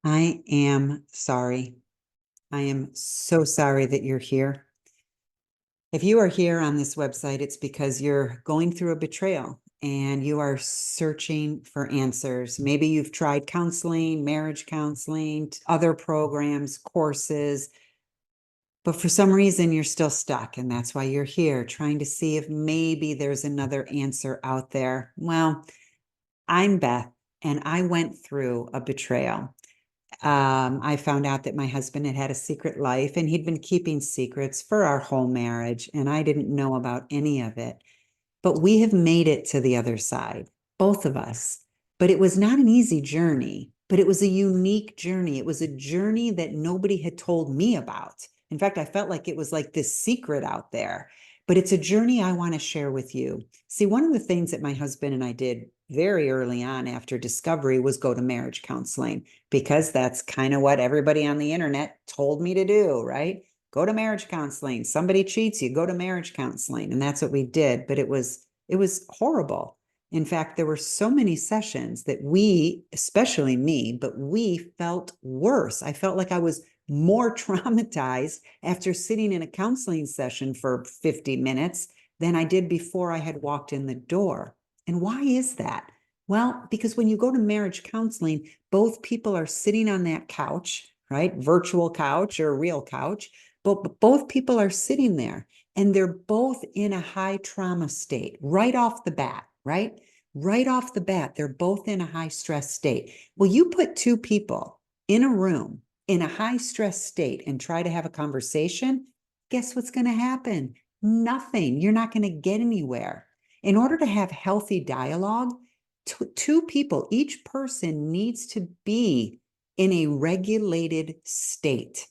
I am sorry. I am so sorry that you're here. If you are here on this website, it's because you're going through a betrayal and you are searching for answers. Maybe you've tried counseling, marriage counseling, other programs, courses, but for some reason you're still stuck. And that's why you're here, trying to see if maybe there's another answer out there. Well, I'm Beth, and I went through a betrayal. I found out that my husband had had a secret life and he'd been keeping secrets for our whole marriage, and I didn't know about any of it. But we have made it to the other side, both of us. But it was not an easy journey, but it was a unique journey. It was a journey that nobody had told me about. In fact, I felt like it was like this secret out there, but it's a journey I want to share with you. See, one of the things that my husband and I did very early on after discovery was go to marriage counseling, because that's kind of what everybody on the internet told me to do, right? Go to marriage counseling. Somebody cheats you, go to marriage counseling. And that's what we did. But it was horrible. In fact, there were so many sessions that we, especially me, but we felt worse. I felt like I was more traumatized after sitting in a counseling session for 50 minutes than I did before I had walked in the door. And why is that? Well, because when you go to marriage counseling, both people are sitting on that couch, right? Virtual couch or real couch, but both people are sitting there and they're both in a high trauma state right off the bat, right? Right off the bat, they're both in a high stress state. Well, you put two people in a room in a high stress state and try to have a conversation, guess what's going to happen? Nothing. You're not going to get anywhere. In order to have healthy dialogue, two people, each person needs to be in a regulated state.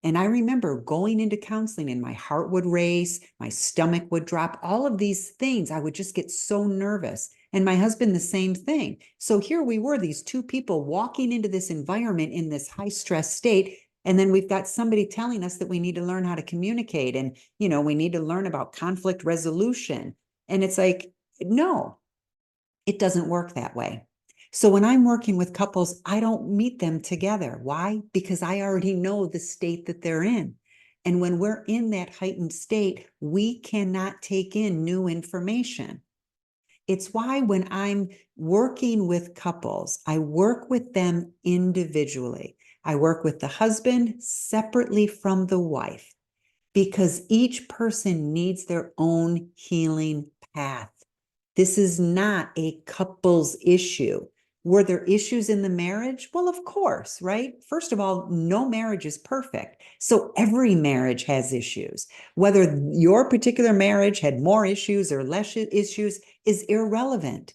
And I remember going into counseling and my heart would race, my stomach would drop, all of these things. I would just get so nervous. And my husband, the same thing. So here we were, these two people walking into this environment in this high stress state. And then we've got somebody telling us that we need to learn how to communicate and, we need to learn about conflict resolution. And it's like, no, it doesn't work that way. So when I'm working with couples, I don't meet them together. Why? Because I already know the state that they're in. And when we're in that heightened state, we cannot take in new information. It's why when I'm working with couples, I work with them individually. I work with the husband separately from the wife, because each person needs their own healing path. This is not a couple's issue. Were there issues in the marriage? Well, of course, right? First of all, no marriage is perfect. So every marriage has issues. Whether your particular marriage had more issues or less issues is irrelevant.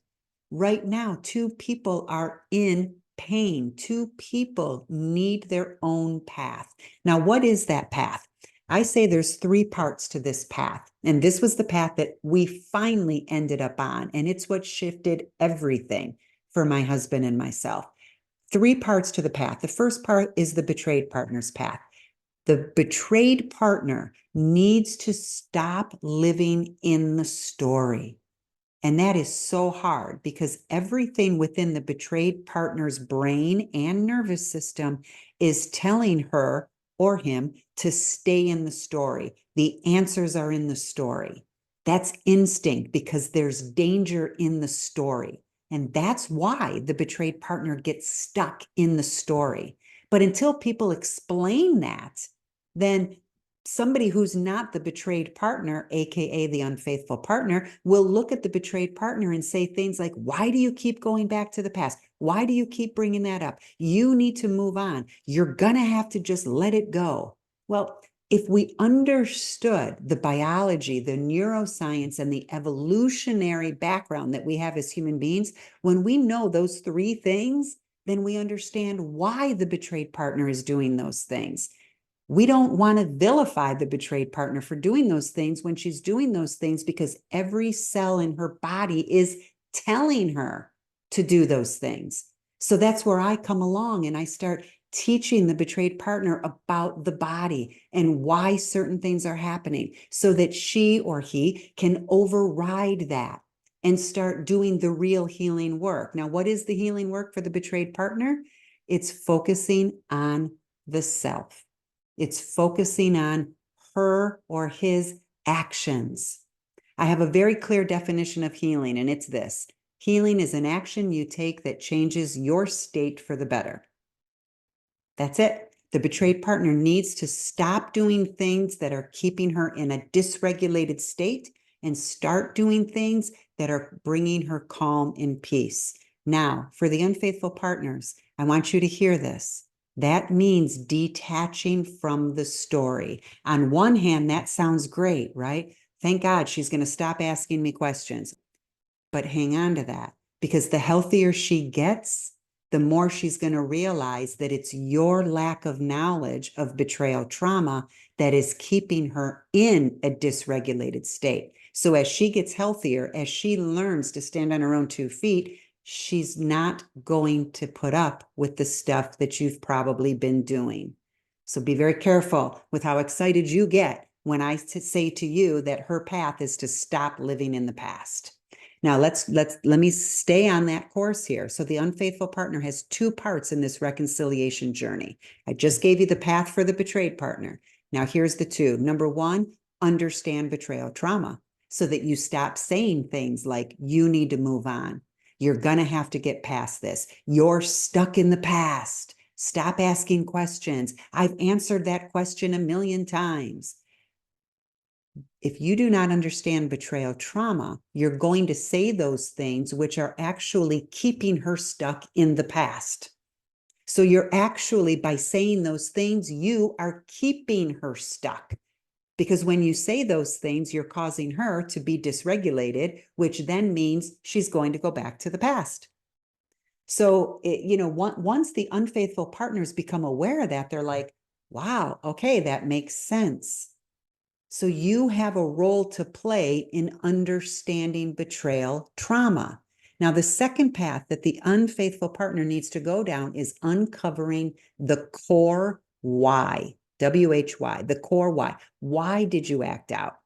Right now, two people are in pain. Two people need their own path. Now, what is that path? I say there's three parts to this path. And this was the path that we finally ended up on. And it's what shifted everything for my husband and myself. Three parts to the path. The first part is the betrayed partner's path. The betrayed partner needs to stop living in the story. And that is so hard because everything within the betrayed partner's brain and nervous system is telling her or him to stay in the story. The answers are in the story. That's instinct because there's danger in the story. And that's why the betrayed partner gets stuck in the story. But until people explain that, then somebody who's not the betrayed partner, AKA the unfaithful partner, will look at the betrayed partner and say things like, why do you keep going back to the past? Why do you keep bringing that up? You need to move on. You're going to have to just let it go. Well, if we understood the biology, the neuroscience, and the evolutionary background that we have as human beings, when we know those three things, then we understand why the betrayed partner is doing those things. We don't want to vilify the betrayed partner for doing those things when she's doing those things, because every cell in her body is telling her to do those things. So that's where I come along and I start teaching the betrayed partner about the body and why certain things are happening so that she or he can override that and start doing the real healing work. Now, what is the healing work for the betrayed partner? It's focusing on the self. It's focusing on her or his actions. I have a very clear definition of healing, and it's this. Healing is an action you take that changes your state for the better. That's it. The betrayed partner needs to stop doing things that are keeping her in a dysregulated state and start doing things that are bringing her calm and peace. Now, for the unfaithful partners, I want you to hear this. That means detaching from the story. On one hand, that sounds great, right? Thank God she's going to stop asking me questions. But hang on to that, because the healthier she gets, the more she's going to realize that it's your lack of knowledge of betrayal trauma that is keeping her in a dysregulated state. So as she gets healthier, as she learns to stand on her own 2 feet, she's not going to put up with the stuff that you've probably been doing. So be very careful with how excited you get when I say to you that her path is to stop living in the past. Now let me stay on that course here. So the unfaithful partner has 2 parts in this reconciliation journey. I just gave you the path for the betrayed partner. Now here's the 2. Number 1, understand betrayal trauma so that you stop saying things like, you need to move on. You're going to have to get past this. You're stuck in the past. Stop asking questions. I've answered that question a million times. If you do not understand betrayal trauma, you're going to say those things which are actually keeping her stuck in the past. So you're actually, by saying those things, you are keeping her stuck. Because when you say those things, you're causing her to be dysregulated, which then means she's going to go back to the past. So, once the unfaithful partners become aware of that, they're like, wow, okay, that makes sense. So you have a role to play in understanding betrayal trauma. Now, the second path that the unfaithful partner needs to go down is uncovering the core why, WHY, the core why. Why did you act out?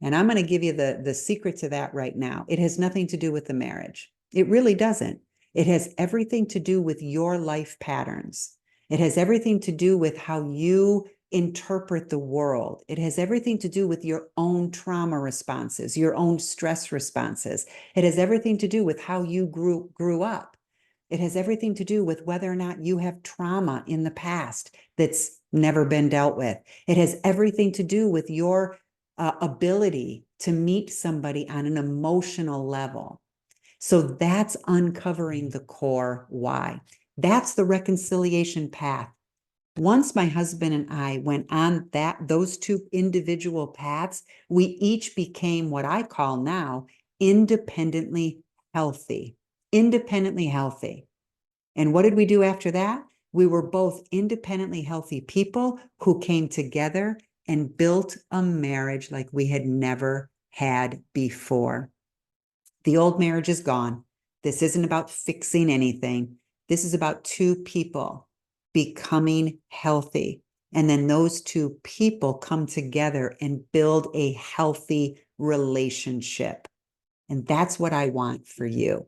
And I'm going to give you the secret to that right now. It has nothing to do with the marriage. It really doesn't. It has everything to do with your life patterns. It has everything to do with how you interpret the world. It has everything to do with your own trauma responses, your own stress responses. It has everything to do with how you grew up. It has everything to do with whether or not you have trauma in the past that's never been dealt with. It has everything to do with your ability to meet somebody on an emotional level. So that's uncovering the core why. That's the reconciliation path. Once my husband and I went on those 2 individual paths, we each became what I call now independently healthy. Independently healthy. And what did we do after that? We were both independently healthy people who came together and built a marriage like we had never had before. The old marriage is gone. This isn't about fixing anything. This is about 2 people becoming healthy. And then those 2 people come together and build a healthy relationship. And that's what I want for you.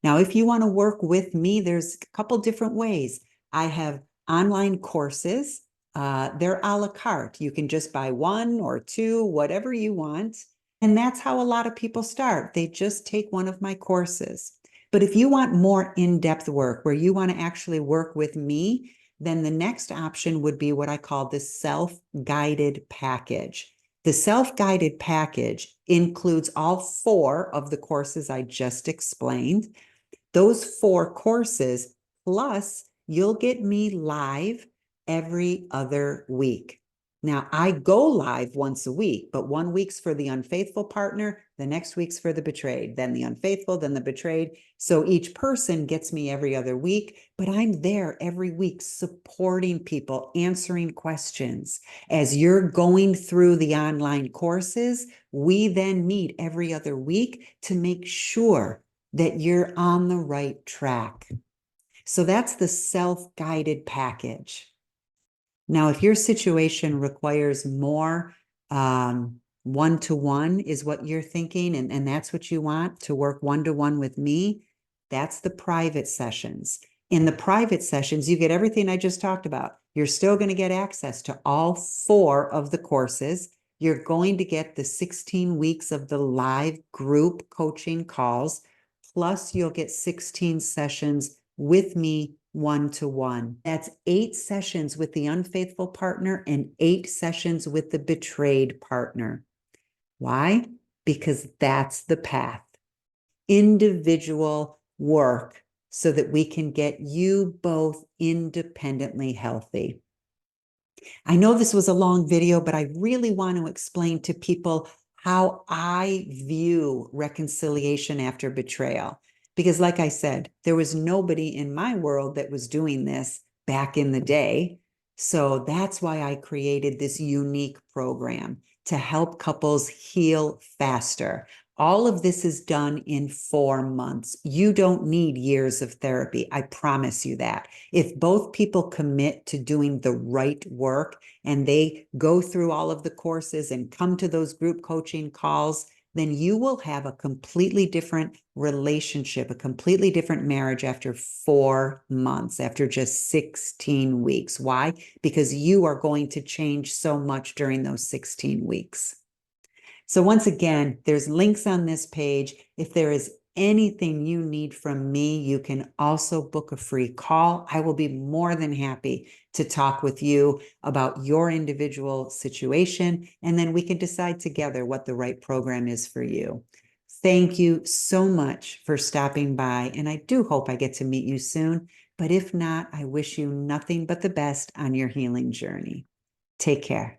Now, if you want to work with me, there's a couple different ways. I have online courses. They're a la carte. You can just buy 1 or 2, whatever you want. And that's how a lot of people start. They just take one of my courses. But if you want more in-depth work where you want to actually work with me, then the next option would be what I call the self-guided package. The self-guided package includes all 4 of the courses I just explained. Those 4 courses, plus you'll get me live every other week. Now, I go live once a week, but 1 week's for the unfaithful partner, the next week's for the betrayed, then the unfaithful, then the betrayed. So each person gets me every other week, but I'm there every week supporting people, answering questions. As you're going through the online courses, we then meet every other week to make sure that you're on the right track. So that's the self-guided package. Now, if your situation requires more one-to-one is what you're thinking, and that's what you want, to work one-to-one with me, that's the private sessions. In the private sessions, you get everything I just talked about. You're still going to get access to all 4 of the courses. You're going to get the 16 weeks of the live group coaching calls, plus you'll get 16 sessions with me one-to-one. That's 8 sessions with the unfaithful partner and 8 sessions with the betrayed partner. Why? Because that's the path. Individual work so that we can get you both independently healthy. I know this was a long video, but I really want to explain to people how I view reconciliation after betrayal. Because like I said, there was nobody in my world that was doing this back in the day. So that's why I created this unique program to help couples heal faster. All of this is done in 4 months. You don't need years of therapy. I promise you that. If both people commit to doing the right work and they go through all of the courses and come to those group coaching calls, then you will have a completely different relationship, a completely different marriage after 4 months, after just 16 weeks. Why? Because you are going to change so much during those 16 weeks. So once again, there's links on this page. If there is anything you need from me, you can also book a free call. I will be more than happy to talk with you about your individual situation, and then we can decide together what the right program is for you. Thank you so much for stopping by, and I do hope I get to meet you soon. But if not, I wish you nothing but the best on your healing journey. Take care.